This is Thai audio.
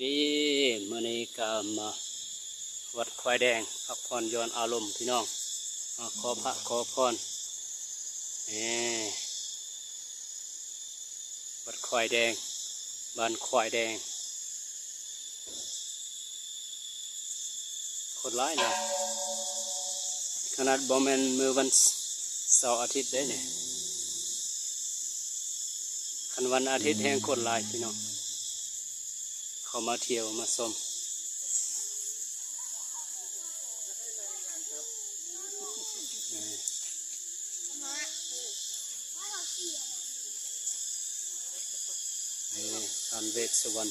ดีมื้อนี้ก็มาวัดควายแดงพักผ่อนหย้อนอารมณ์พี่น้องมาขอพระขอพรวัดควายแดงบ้านควายแดงคนร้ายนะขนาดบ่แม่นมือวันเสาร์อาทิตย์ได้เนี่ยคันวันอาทิตย์แห่งคนร้ายพี่น้องเขามาเที่ยวมาชมทานเวชสุวรรณ